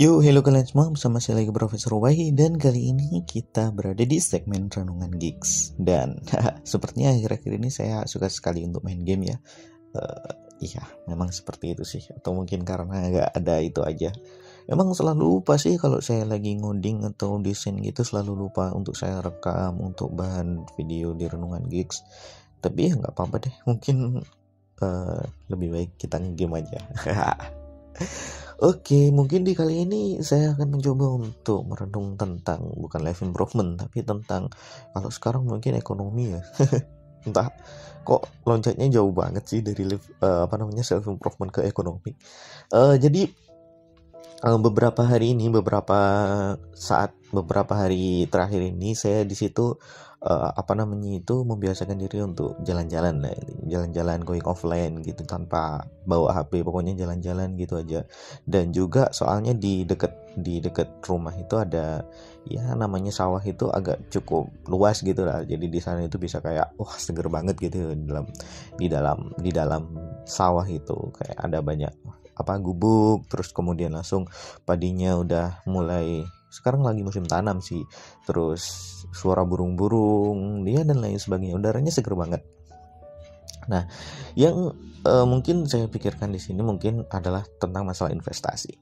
Yo, hello kalian semua, bersama saya lagi Profesor Wahi. Dan kali ini kita berada di segmen Renungan Geeks. Dan sepertinya akhir-akhir ini saya suka sekali untuk main game ya. Iya, memang seperti itu sih. Atau mungkin karena gak ada itu aja. Emang selalu lupa sih kalau saya lagi ngoding atau desain gitu, selalu lupa untuk saya rekam untuk bahan video di Renungan Geeks. Tapi ya gak apa-apa deh, mungkin lebih baik kita nge-game aja. Oke, mungkin di kali ini saya akan mencoba untuk merenung tentang bukan life improvement, tapi tentang kalau sekarang mungkin ekonomi ya. Entah kok loncatnya jauh banget sih dari self improvement ke ekonomi. Jadi beberapa hari terakhir ini saya di situ membiasakan diri untuk jalan-jalan going offline gitu tanpa bawa HP, pokoknya jalan-jalan gitu aja. Dan juga soalnya di dekat rumah itu ada ya namanya sawah, itu agak cukup luas gitu lah. Jadi di sana itu bisa kayak seger banget gitu di dalam sawah itu kayak ada banyak gubuk, terus kemudian langsung padinya udah mulai, sekarang lagi musim tanam sih, terus suara burung-burung dia dan lain sebagainya, udaranya seger banget. Nah, yang mungkin saya pikirkan di sini mungkin adalah tentang masalah investasi.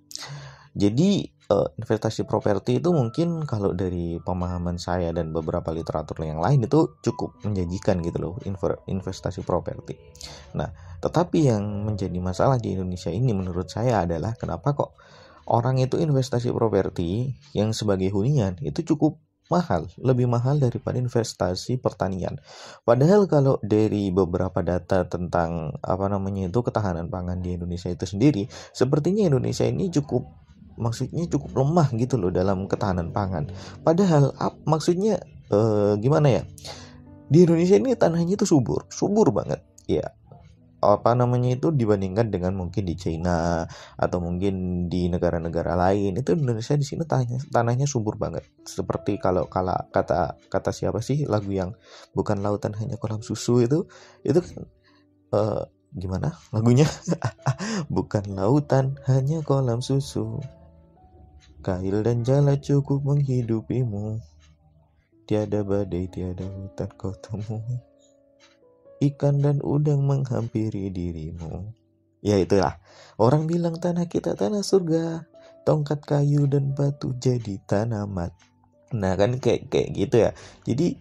Jadi investasi properti itu mungkin kalau dari pemahaman saya dan beberapa literatur yang lain itu cukup menjanjikan gitu loh, investasi properti. Nah, tetapi yang menjadi masalah di Indonesia ini menurut saya adalah kenapa kok orang itu investasi properti yang sebagai hunian itu cukup mahal, lebih mahal daripada investasi pertanian. Padahal kalau dari beberapa data tentang ketahanan pangan di Indonesia itu sendiri, sepertinya Indonesia ini cukup lemah gitu loh dalam ketahanan pangan. Padahal maksudnya gimana ya? Di Indonesia ini tanahnya itu subur banget. Ya, dibandingkan dengan mungkin di China atau mungkin di negara-negara lain, itu Indonesia di sini tanahnya subur banget. Seperti kalau kata siapa sih lagu yang bukan lautan hanya kolam susu itu kan gimana lagunya? Bukan lautan hanya kolam susu, kail dan jala cukup menghidupimu, tiada badai tiada hutan kau temui, ikan dan udang menghampiri dirimu. Ya itulah, orang bilang tanah kita tanah surga, tongkat kayu dan batu jadi tanaman. Nah kan kayak gitu ya. Jadi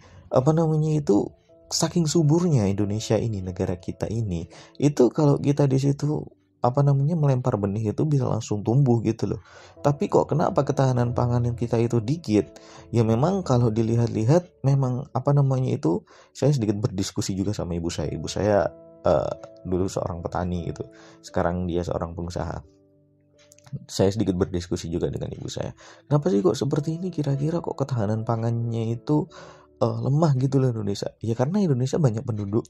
saking suburnya Indonesia ini, negara kita ini, itu kalau kita di situ melempar benih itu bisa langsung tumbuh gitu loh. Tapi kok kenapa ketahanan pangan kita itu dikit? Ya memang kalau dilihat-lihat memang saya sedikit berdiskusi juga sama ibu saya. Ibu saya dulu seorang petani gitu, sekarang dia seorang pengusaha. Saya sedikit berdiskusi juga dengan ibu saya. Kenapa sih kok seperti ini, kira-kira kok ketahanan pangannya itu lemah gitu loh Indonesia? Ya karena Indonesia banyak penduduk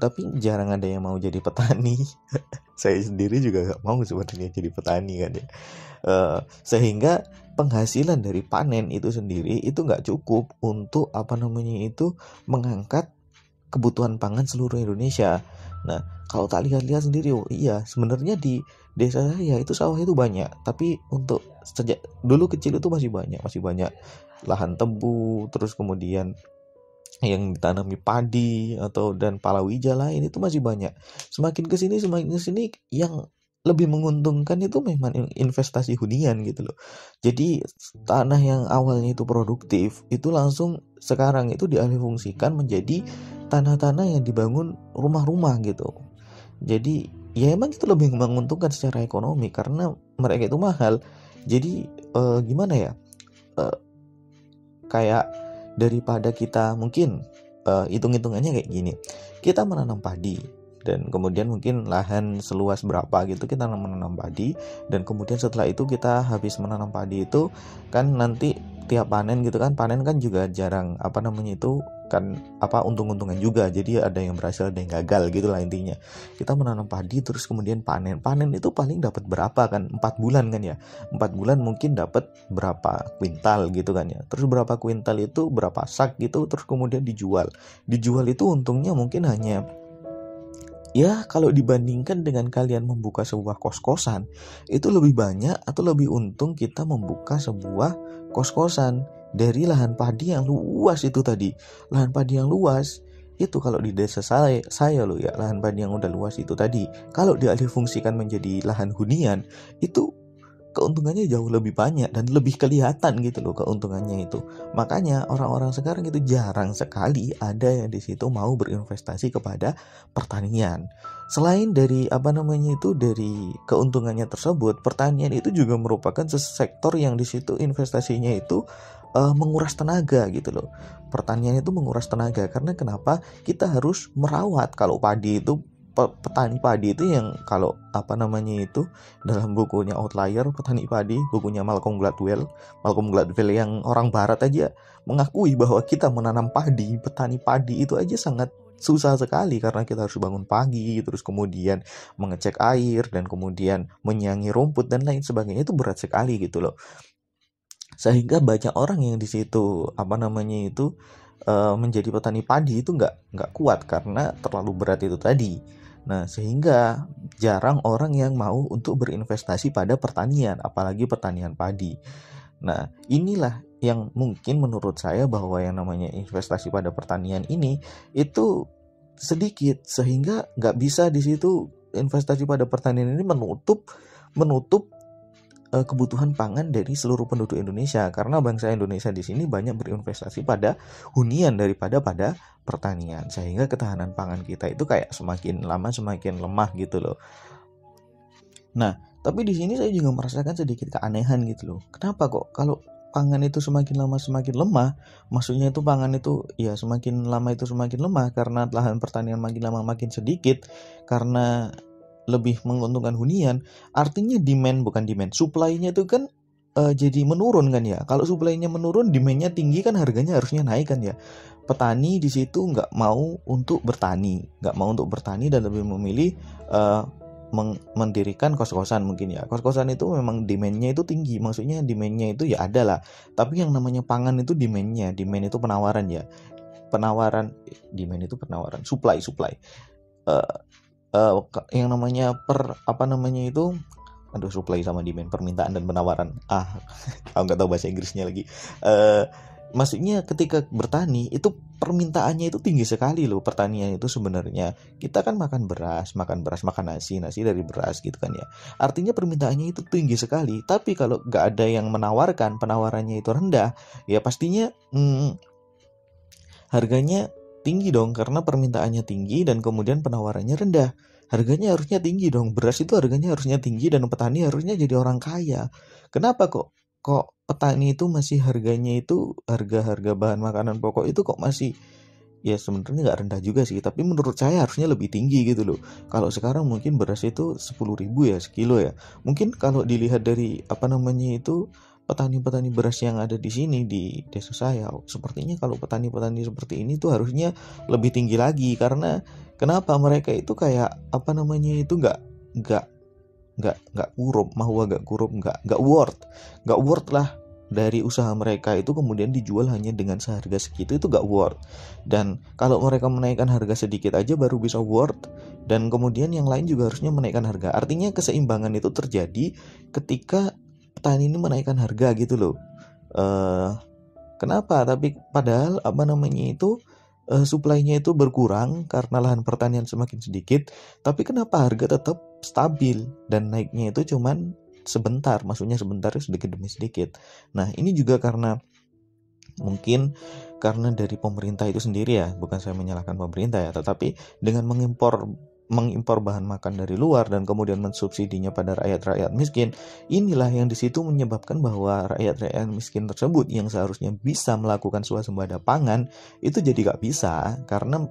tapi jarang ada yang mau jadi petani. Saya sendiri juga gak mau sebenarnya jadi petani kan ya. Sehingga penghasilan dari panen itu sendiri itu gak cukup untuk mengangkat kebutuhan pangan seluruh Indonesia. Nah, kalau tak lihat-lihat sendiri, iya sebenarnya di desa saya itu sawah itu banyak, tapi untuk sejak dulu kecil itu masih banyak lahan tebu, terus kemudian yang ditanami padi dan palawija lain itu masih banyak. Semakin kesini yang lebih menguntungkan itu memang investasi hunian gitu loh. Jadi tanah yang awalnya itu produktif itu langsung sekarang itu dialihfungsikan menjadi tanah-tanah yang dibangun rumah-rumah gitu. Jadi ya emang itu lebih menguntungkan secara ekonomi karena mereka itu mahal. Jadi gimana ya? Kayak daripada kita mungkin hitung-hitungannya kayak gini, kita menanam padi dan kemudian mungkin lahan seluas berapa gitu kita menanam padi, dan kemudian setelah itu kita habis menanam padi itu kan nanti tiap panen gitu kan, panen kan juga jarang untung-untungan juga, jadi ada yang berhasil ada yang gagal gitu lah intinya. Kita menanam padi terus kemudian panen itu paling dapat berapa kan, 4 bulan kan ya, 4 bulan mungkin dapat berapa kuintal gitu kan ya, terus berapa kuintal itu berapa sak gitu, terus kemudian dijual itu untungnya mungkin hanya Ya, kalau dibandingkan dengan kalian membuka sebuah kos-kosan, itu lebih banyak atau lebih untung kita membuka sebuah kos-kosan dari lahan padi yang luas itu tadi. Lahan padi yang luas, itu kalau di desa saya loh ya, lahan padi yang udah luas itu tadi, kalau dialih fungsikan menjadi lahan hunian, itu keuntungannya jauh lebih banyak dan lebih kelihatan gitu loh keuntungannya itu. Makanya orang-orang sekarang itu jarang sekali ada yang di situ mau berinvestasi kepada pertanian. Selain dari dari keuntungannya tersebut, pertanian itu juga merupakan sektor yang di situ investasinya itu menguras tenaga gitu loh. Pertanian itu menguras tenaga karena kenapa? Kita harus merawat. Kalau padi itu petani padi itu yang kalau dalam bukunya Outlier petani padi, bukunya Malcolm Gladwell yang orang barat aja mengakui bahwa kita menanam padi, petani padi itu aja sangat susah sekali karena kita harus bangun pagi, terus kemudian mengecek air dan kemudian menyiangi rumput dan lain sebagainya, itu berat sekali gitu loh. Sehingga banyak orang yang di situ menjadi petani padi itu nggak kuat karena terlalu berat itu tadi. Nah, sehingga jarang orang yang mau untuk berinvestasi pada pertanian, apalagi pertanian padi. Nah, inilah yang mungkin menurut saya bahwa yang namanya investasi pada pertanian ini itu sedikit, sehingga nggak bisa di situ investasi pada pertanian ini menutup kebutuhan pangan dari seluruh penduduk Indonesia, karena bangsa Indonesia di sini banyak berinvestasi pada hunian daripada pada pertanian, sehingga ketahanan pangan kita itu kayak semakin lama semakin lemah gitu loh. Nah, tapi di sini saya juga merasakan sedikit keanehan gitu loh. Kenapa kok kalau pangan itu semakin lama semakin lemah, maksudnya itu pangan itu ya semakin lama itu semakin lemah karena lahan pertanian makin lama makin sedikit karena lebih menguntungkan hunian, artinya supply-nya itu kan jadi menurun kan ya. Kalau supply-nya menurun, demand-nya tinggi kan harganya harusnya naik kan ya. Petani di situ nggak mau untuk bertani dan lebih memilih mendirikan kos-kosan mungkin ya. Kos-kosan itu memang demand-nya itu tinggi, maksudnya demand-nya itu ya ada lah. Tapi yang namanya pangan itu demand itu penawaran ya. Demand itu penawaran, supply. Yang namanya supply sama demand, permintaan dan penawaran. Aku nggak tahu bahasa Inggrisnya lagi. Maksudnya ketika bertani itu permintaannya itu tinggi sekali loh. Pertanian itu sebenarnya kita kan makan nasi dari beras gitu kan ya. Artinya permintaannya itu tinggi sekali. Tapi kalau nggak ada yang menawarkan, penawarannya itu rendah, ya pastinya harganya tinggi dong, karena permintaannya tinggi dan kemudian penawarannya rendah. Harganya harusnya tinggi dong. Beras itu harganya harusnya tinggi dan petani harusnya jadi orang kaya. Kenapa kok petani itu masih harganya itu harga bahan makanan pokok itu kok masih ya sebenarnya nggak rendah juga sih, tapi menurut saya harusnya lebih tinggi gitu loh. Kalau sekarang mungkin beras itu 10.000 ya sekilo ya. Mungkin kalau dilihat dari petani-petani beras yang ada di sini di desa saya, sepertinya kalau petani-petani seperti ini tuh harusnya lebih tinggi lagi, karena kenapa mereka itu kayak nggak worth lah dari usaha mereka itu kemudian dijual hanya dengan seharga segitu, itu nggak worth. Dan kalau mereka menaikkan harga sedikit aja baru bisa worth, dan kemudian yang lain juga harusnya menaikkan harga. Artinya keseimbangan itu terjadi ketika petani ini menaikkan harga gitu loh. Kenapa? Tapi padahal supply-nya itu berkurang karena lahan pertanian semakin sedikit, tapi kenapa harga tetap stabil dan naiknya itu cuman sebentar, maksudnya sebentar sedikit demi sedikit. Nah, ini juga mungkin karena dari pemerintah itu sendiri ya, bukan saya menyalahkan pemerintah ya, tetapi dengan mengimpor bahan makan dari luar dan kemudian mensubsidinya pada rakyat-rakyat miskin, inilah yang di situ menyebabkan bahwa rakyat-rakyat miskin tersebut yang seharusnya bisa melakukan swasembada pangan itu jadi gak bisa, karena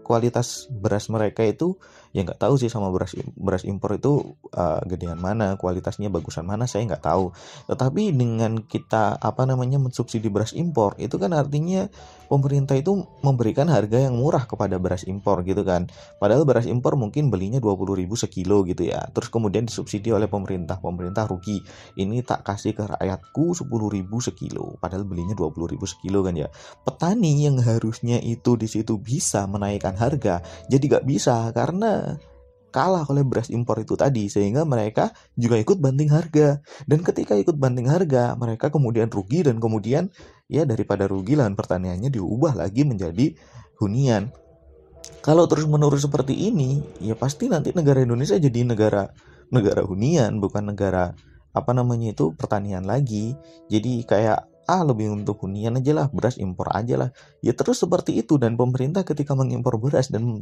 kualitas beras mereka itu ya nggak tahu sih, sama beras impor itu gedean mana, kualitasnya bagusan mana, saya nggak tahu. Tetapi dengan kita mensubsidi beras impor, itu kan artinya pemerintah itu memberikan harga yang murah kepada beras impor gitu kan. Padahal beras impor mungkin belinya 20.000 sekilo gitu ya, terus kemudian disubsidi oleh pemerintah rugi, ini tak kasih ke rakyatku 10.000 sekilo, padahal belinya 20.000 sekilo kan ya. Petani yang harusnya itu di situ bisa menaikkan harga jadi gak bisa, karena kalah oleh beras impor itu tadi, sehingga mereka juga ikut banting harga. Dan ketika ikut banting harga, mereka kemudian rugi, dan kemudian ya daripada rugi, lahan pertaniannya diubah lagi menjadi hunian. Kalau terus-menerus seperti ini, ya pasti nanti negara Indonesia jadi negara hunian, bukan negara pertanian lagi. Jadi kayak lebih untuk hunian aja lah, beras impor aja lah. Ya terus seperti itu, dan pemerintah ketika mengimpor beras dan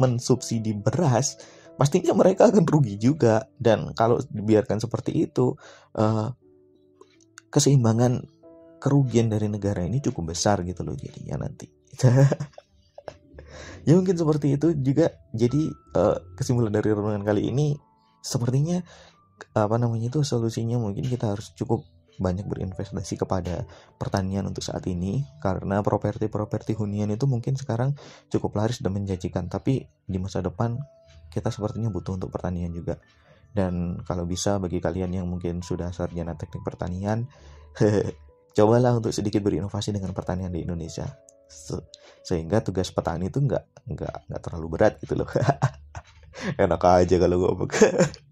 mensubsidi beras, pastinya mereka akan rugi juga. Dan kalau dibiarkan seperti itu, keseimbangan kerugian dari negara ini cukup besar gitu loh jadinya nanti. Ya mungkin seperti itu juga. Jadi kesimpulan dari renungan kali ini sepertinya solusinya mungkin kita harus cukup banyak berinvestasi kepada pertanian untuk saat ini, karena properti hunian itu mungkin sekarang cukup laris dan menjanjikan, tapi di masa depan kita sepertinya butuh untuk pertanian juga. Dan kalau bisa, bagi kalian yang mungkin sudah sarjana teknik pertanian, cobalah untuk sedikit berinovasi dengan pertanian di Indonesia, sehingga tugas petani itu nggak terlalu berat gitu loh. Enak aja kalau ngomong.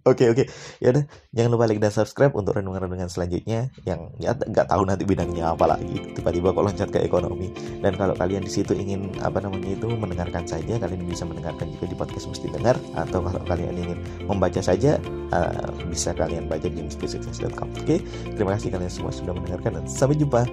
Oke. Ya udah, jangan lupa like dan subscribe untuk renungan-renungan selanjutnya yang ya nggak tahu nanti bidangnya apa lagi. Tiba-tiba kok loncat ke ekonomi. Dan kalau kalian di situ ingin mendengarkan saja, kalian bisa mendengarkan juga di podcast Mesti Dengar, atau kalau kalian ingin membaca saja, bisa kalian baca di mistisuccess.com. Oke, terima kasih kalian semua sudah mendengarkan, dan sampai jumpa.